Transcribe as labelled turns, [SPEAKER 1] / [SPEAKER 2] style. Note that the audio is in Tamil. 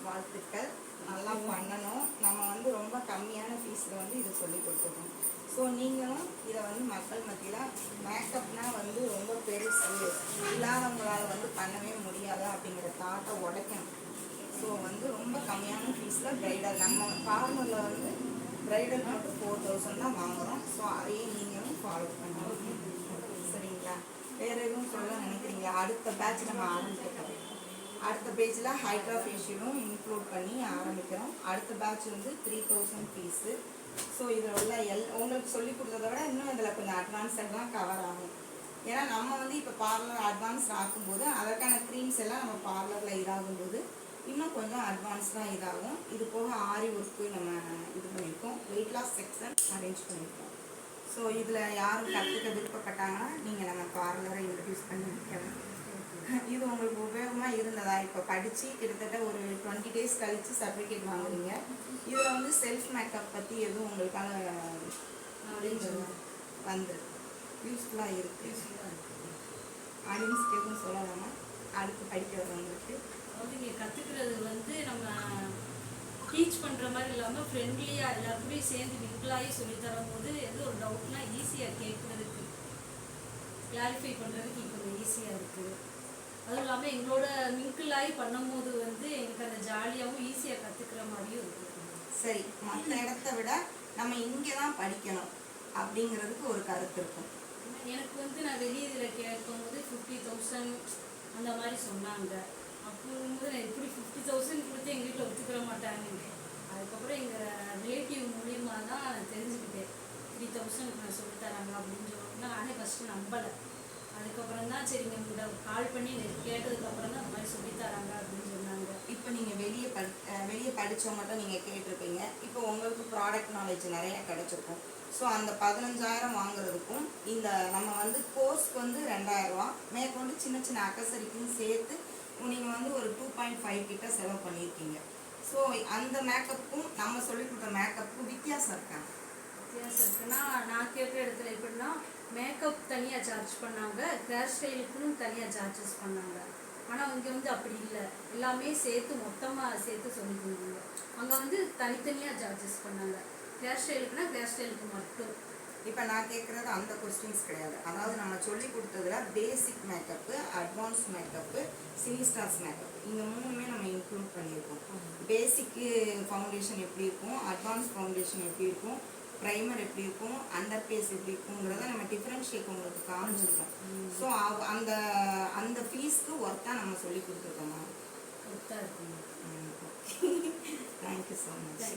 [SPEAKER 1] வாழ்த்துக்கள். நல்லா பண்ணணும். நம்ம வந்து ரொம்ப கம்மியான ஃபீஸில் வந்து இதை சொல்லி கொடுத்துருக்கோம். ஸோ நீங்களும் இதை வந்து மக்கள் மத்தியில் மேக்கப்னால் வந்து ரொம்ப பெருசு, இல்லாதவங்களால் வந்து பண்ணவே முடியாதா அப்படிங்கிற தாட்டை உடைக்கணும். ஸோ வந்து ரொம்ப கம்மியான ஃபீஸில் ப்ரைடல் நம்ம பார்லரில் வந்து ப்ரைடல் மட்டும் 4000 தான் வாங்குகிறோம். ஸோ அதையே நீங்களும் ஃபாலோ பண்ணணும். சரிங்களா? வேறு எதுவும் சொல்ல நினைக்கிறீங்களா? அடுத்த பேட்ச் நம்ம ஆரம்பிக்கிறோம். அடுத்த பேஜில் ஹைட்ரா ஃபேஷியலும் இன்க்ளூட் பண்ணி ஆரம்பிக்கிறோம். அடுத்த பேட்ச் வந்து 3000 ஃபீஸு. ஸோ இதில் உள்ள உங்களுக்கு சொல்லி கொடுத்ததை விட இன்னும் இதில் கொஞ்சம் அட்வான்ஸெல்லாம் கவர் ஆகும். ஏன்னா நம்ம வந்து இப்போ பார்லர் அட்வான்ஸ் ஆக்கும்போது அதற்கான க்ரீம்ஸ் எல்லாம் நம்ம பார்லரில் இதாகும்போது இன்னும் கொஞ்சம் அட்வான்ஸ்டாக இதாகும். இது போக ஆரி ஒர்க்கு நம்ம இது பண்ணியிருக்கோம். வெயிட் லாஸ் செக்ஷன் அரேஞ்ச் பண்ணியிருக்கோம். ஸோ இதில் யாரும் கற்றுக்க விருப்பப்பட்டாங்கன்னா நீங்கள் நம்ம பார்லரை இன்ட்ரடியூஸ் பண்ணி வைக்கலாம். இது உங்களுக்கு உபயோகமாக இருந்ததா? இப்போ படித்து கிட்டத்தட்ட ஒரு 20 டேஸ் கழித்து சர்டிஃபிகேட் வாங்குறீங்க. இதில் வந்து செல்ஃப் மேக்கப் பற்றி எதுவும் உங்களுக்கான நாலேஜ் வந்து யூஸ்ஃபுல்லாக இருக்குது. ஆடியன்ஸ்க்கு எதுவும் சொல்லலாமா அடுத்து படிக்கிறவங்களுக்கு?
[SPEAKER 2] அதாவது இங்கே கற்றுக்கிறது வந்து நம்ம டீச் பண்ணுற மாதிரி இல்லாமல் ஃப்ரெண்ட்லியாக எல்லாருக்குமே சேர்ந்து விங்களாகி சொல்லித்தரும் போது எது ஒரு டவுட்னா ஈஸியாக கேட்குறதுக்கு கிளாரிஃபை பண்ணுறதுக்கு இப்போ ஈஸியாக இருக்குது. அதுவும் இல்லாமல் எங்களோட மிங்கிளாகி பண்ணும்போது வந்து எங்களுக்கு அந்த ஜாலியாகவும் ஈஸியாக கற்றுக்கிற மாதிரியும் இருக்குது.
[SPEAKER 1] சரி, மற்ற இடத்த விட நம்ம இங்கே தான் படிக்கணும் அப்படிங்கிறதுக்கு ஒரு கருத்து இருக்கும்.
[SPEAKER 2] எனக்கு வந்து நான் வெளியே இதில் கேட்கும்போது 50,000 அந்த மாதிரி சொன்னாங்க. அப்போது நான் எப்படி 50,000 கொடுத்து எங்கள் வீட்டில் ஒத்துக்கிற மாட்டாங்க. அதுக்கப்புறம் எங்கள் ரிலேட்டிவ் மூலியமாக தான் நான் தெரிஞ்சுக்கிட்டேன் 3,000 நான் சொல்லித்தராங்க அப்படின்னு சொல்லுவாங்க. நானே ஃபஸ்ட்டு நம்பலை. அதுக்கப்புறம் தான் சரிங்க உங்கள்கிட்ட கால் பண்ணி கேட்டதுக்கப்புறம் தான் அந்த மாதிரி சொல்லித்தராங்க அப்படின்னு சொன்னாங்க.
[SPEAKER 1] இப்போ நீங்கள் வெளியே படித்தவங்கள்ட்ட நீங்கள் கேட்டிருப்பீங்க. இப்போ உங்களுக்கு ப்ராடக்ட் நாலேஜ் நிறையா கிடச்சிருக்கும். ஸோ அந்த 15,000 வாங்குறதுக்கும் இந்த நம்ம வந்து கோர்ஸ்க்கு வந்து 2,000 மேற்கொண்டு சின்ன சின்ன அக்கசரிக்கும் சேர்த்து நீங்கள் வந்து ஒரு 2.5 கிட்ட செலவு பண்ணியிருக்கீங்க. ஸோ அந்த மேக்கப்புக்கும் நம்ம சொல்லிக் கொடுத்த மேக்கப்புக்கும் வித்தியாசம் இருக்காங்க.
[SPEAKER 2] வித்தியாசம் இருக்குன்னா நான் கேட்குற இடத்துல எப்படின்னா மேக்கப் தனியாக சார்ஜ் பண்ணாங்க, ஹேர் ஸ்டைலுக்குன்னு தனியாக சார்ஜஸ் பண்ணாங்க. ஆனால் இங்கே வந்து அப்படி இல்லை, எல்லாமே சேர்த்து மொத்தமாக சேர்த்து சொல்லி கொடுத்தாங்க. அங்கே வந்து தனித்தனியாக சார்ஜஸ் பண்ணாங்க. ஹேர் ஸ்டைலுக்குன்னா ஹேர் ஸ்டைலுக்கு மட்டும்.
[SPEAKER 1] இப்போ நான் கேட்குறது அந்த கொஸ்டின்ஸ் கிடையாது. அதாவது நம்ம சொல்லி கொடுத்ததுல பேசிக் மேக்கப்பு, அட்வான்ஸ் மேக்கப்பு, சினிஸ்டார்ஸ் மேக்கப் இந்த மூணுமே நம்ம இன்க்ளூட் பண்ணியிருக்கோம். பேசிக்கு ஃபவுண்டேஷன் எப்படி இருக்கும், அட்வான்ஸ் ஃபவுண்டேஷன் எப்படி இருக்கும், ப்ரைமர் எப்படி இருக்கும், அண்டர் பேஸ் எப்படி இருக்குங்கிறத நம்ம டிஃப்ரென்ஷியேட் உங்களுக்கு காமிச்சிருக்கோம். ஸோ அந்த ஃபீஸ்க்கு ஒர்த்தாக நம்ம சொல்லி கொடுத்துருக்கோமா?
[SPEAKER 2] ஒர்த்தாக இருக்கும்.
[SPEAKER 1] Thank you so much.